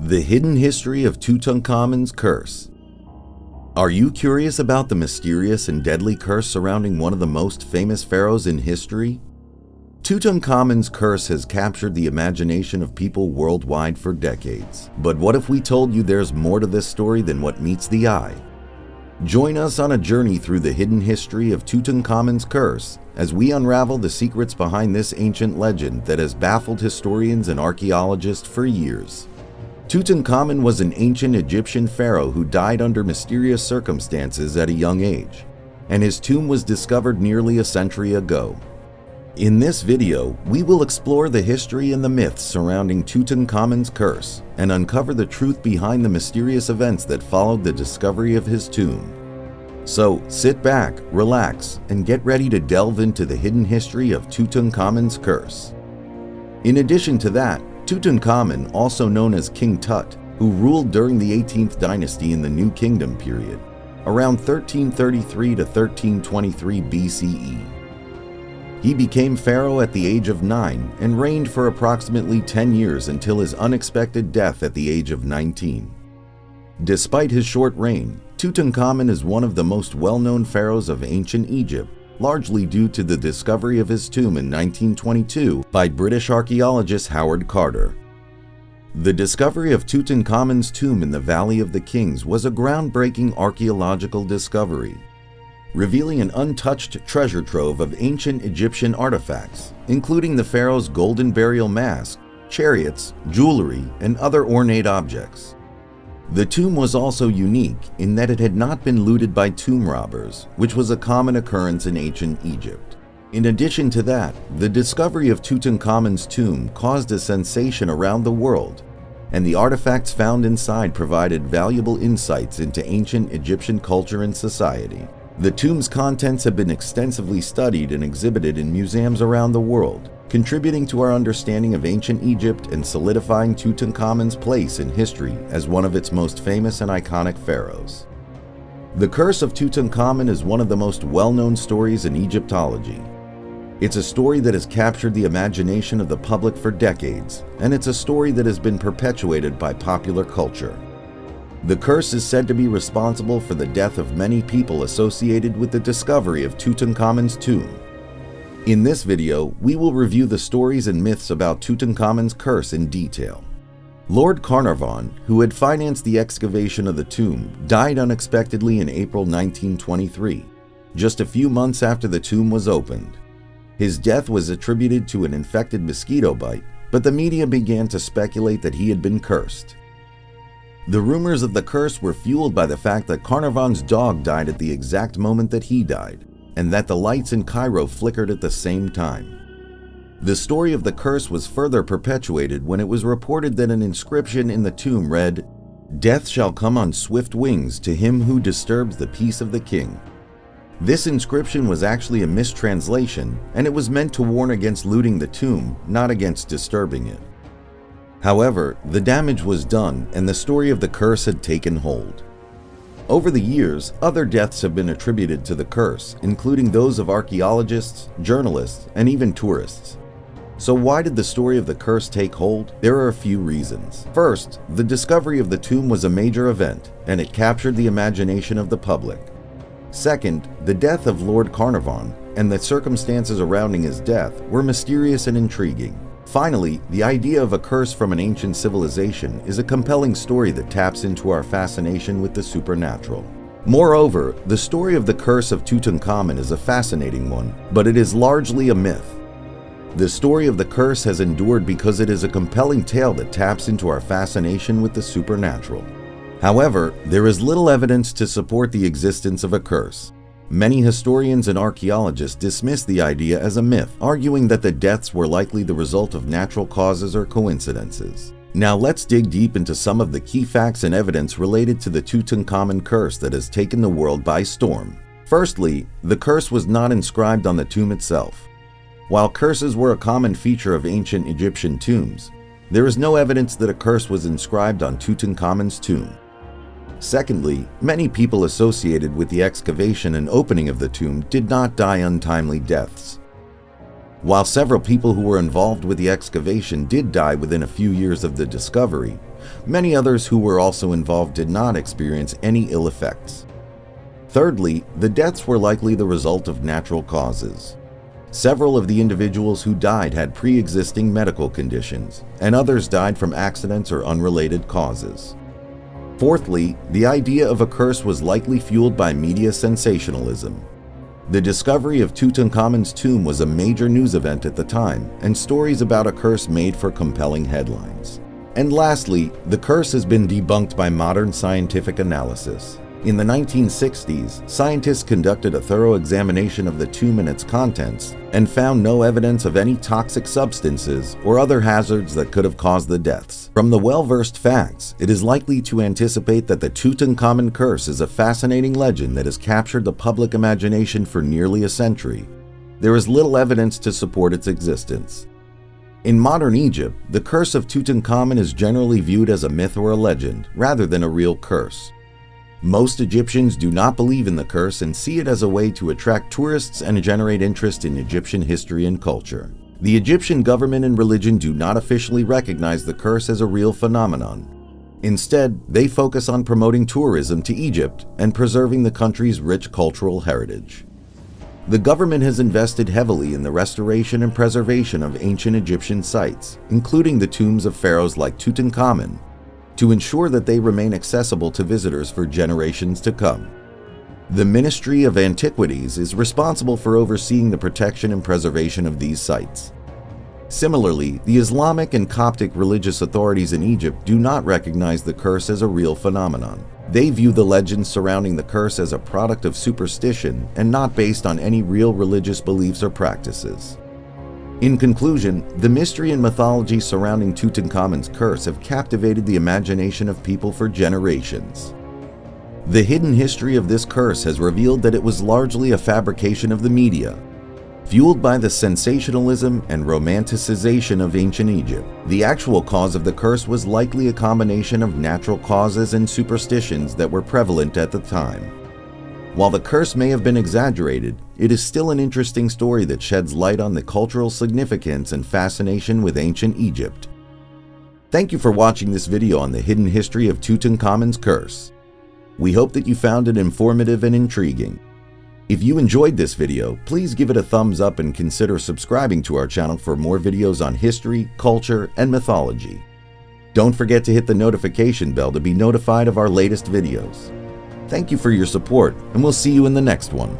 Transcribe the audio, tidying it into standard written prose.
The hidden history of Tutankhamun's curse. Are you curious about the mysterious and deadly curse surrounding one of the most famous pharaohs in history? Tutankhamun's curse has captured the imagination of people worldwide for decades. But what if we told you there's more to this story than what meets the eye? Join us on a journey through the hidden history of Tutankhamun's curse as we unravel the secrets behind this ancient legend that has baffled historians and archaeologists for years. Tutankhamun was an ancient Egyptian pharaoh who died under mysterious circumstances at a young age, and his tomb was discovered nearly a century ago. In this video, we will explore the history and the myths surrounding Tutankhamun's curse and uncover the truth behind the mysterious events that followed the discovery of his tomb. So sit back, relax, and get ready to delve into the hidden history of Tutankhamun's curse. In addition to that, Tutankhamun, also known as King Tut, who ruled during the 18th dynasty in the New Kingdom period, around 1333 to 1323 BCE. He became pharaoh at the age of 9 and reigned for approximately 10 years until his unexpected death at the age of 19. Despite his short reign, Tutankhamun is one of the most well-known pharaohs of ancient Egypt, largely due to the discovery of his tomb in 1922 by British archaeologist Howard Carter. The discovery of Tutankhamun's tomb in the Valley of the Kings was a groundbreaking archaeological discovery, revealing an untouched treasure trove of ancient Egyptian artifacts, including the pharaoh's golden burial mask, chariots, jewelry, and other ornate objects. The tomb was also unique in that it had not been looted by tomb robbers, which was a common occurrence in ancient Egypt. In addition to that, the discovery of Tutankhamun's tomb caused a sensation around the world, and the artifacts found inside provided valuable insights into ancient Egyptian culture and society. The tomb's contents have been extensively studied and exhibited in museums around the world, contributing to our understanding of ancient Egypt and solidifying Tutankhamun's place in history as one of its most famous and iconic pharaohs. The Curse of Tutankhamun is one of the most well-known stories in Egyptology. It's a story that has captured the imagination of the public for decades, and it's a story that has been perpetuated by popular culture. The curse is said to be responsible for the death of many people associated with the discovery of Tutankhamun's tomb. In this video, we will review the stories and myths about Tutankhamun's curse in detail. Lord Carnarvon, who had financed the excavation of the tomb, died unexpectedly in April 1923, just a few months after the tomb was opened. His death was attributed to an infected mosquito bite, but the media began to speculate that he had been cursed. The rumors of the curse were fueled by the fact that Carnarvon's dog died at the exact moment that he died, and that the lights in Cairo flickered at the same time. The story of the curse was further perpetuated when it was reported that an inscription in the tomb read, "Death shall come on swift wings to him who disturbs the peace of the king." This inscription was actually a mistranslation, and it was meant to warn against looting the tomb, not against disturbing it. However, the damage was done and the story of the curse had taken hold. Over the years, other deaths have been attributed to the curse, including those of archaeologists, journalists, and even tourists. So why did the story of the curse take hold? There are a few reasons. First, the discovery of the tomb was a major event, and it captured the imagination of the public. Second, the death of Lord Carnarvon and the circumstances surrounding his death were mysterious and intriguing. Finally, the idea of a curse from an ancient civilization is a compelling story that taps into our fascination with the supernatural. Moreover, the story of the Curse of Tutankhamun is a fascinating one, but it is largely a myth. The story of the curse has endured because it is a compelling tale that taps into our fascination with the supernatural. However, there is little evidence to support the existence of a curse. Many historians and archaeologists dismiss the idea as a myth, arguing that the deaths were likely the result of natural causes or coincidences. Now let's dig deep into some of the key facts and evidence related to the Tutankhamun curse that has taken the world by storm. Firstly, the curse was not inscribed on the tomb itself. While curses were a common feature of ancient Egyptian tombs, there is no evidence that a curse was inscribed on Tutankhamun's tomb. Secondly, many people associated with the excavation and opening of the tomb did not die untimely deaths. While several people who were involved with the excavation did die within a few years of the discovery, many others who were also involved did not experience any ill effects. Thirdly, the deaths were likely the result of natural causes. Several of the individuals who died had pre-existing medical conditions, and others died from accidents or unrelated causes. Fourthly, the idea of a curse was likely fueled by media sensationalism. The discovery of Tutankhamun's tomb was a major news event at the time, and stories about a curse made for compelling headlines. And lastly, the curse has been debunked by modern scientific analysis. In the 1960s, scientists conducted a thorough examination of the tomb and its contents and found no evidence of any toxic substances or other hazards that could have caused the deaths. From the well-versed facts, it is likely to anticipate that the Tutankhamun curse is a fascinating legend that has captured the public imagination for nearly a century. There is little evidence to support its existence. In modern Egypt, the Curse of Tutankhamun is generally viewed as a myth or a legend, rather than a real curse. Most Egyptians do not believe in the curse and see it as a way to attract tourists and generate interest in Egyptian history and culture. The Egyptian government and religion do not officially recognize the curse as a real phenomenon. Instead, they focus on promoting tourism to Egypt and preserving the country's rich cultural heritage. The government has invested heavily in the restoration and preservation of ancient Egyptian sites, including the tombs of pharaohs like Tutankhamun, to ensure that they remain accessible to visitors for generations to come. The Ministry of Antiquities is responsible for overseeing the protection and preservation of these sites. Similarly, the Islamic and Coptic religious authorities in Egypt do not recognize the curse as a real phenomenon. They view the legends surrounding the curse as a product of superstition and not based on any real religious beliefs or practices. In conclusion, the mystery and mythology surrounding Tutankhamun's curse have captivated the imagination of people for generations. The hidden history of this curse has revealed that it was largely a fabrication of the media. Fueled by the sensationalism and romanticization of ancient Egypt, the actual cause of the curse was likely a combination of natural causes and superstitions that were prevalent at the time. While the curse may have been exaggerated, it is still an interesting story that sheds light on the cultural significance and fascination with ancient Egypt. Thank you for watching this video on the hidden history of Tutankhamun's curse. We hope that you found it informative and intriguing. If you enjoyed this video, please give it a thumbs up and consider subscribing to our channel for more videos on history, culture, and mythology. Don't forget to hit the notification bell to be notified of our latest videos. Thank you for your support, and we'll see you in the next one.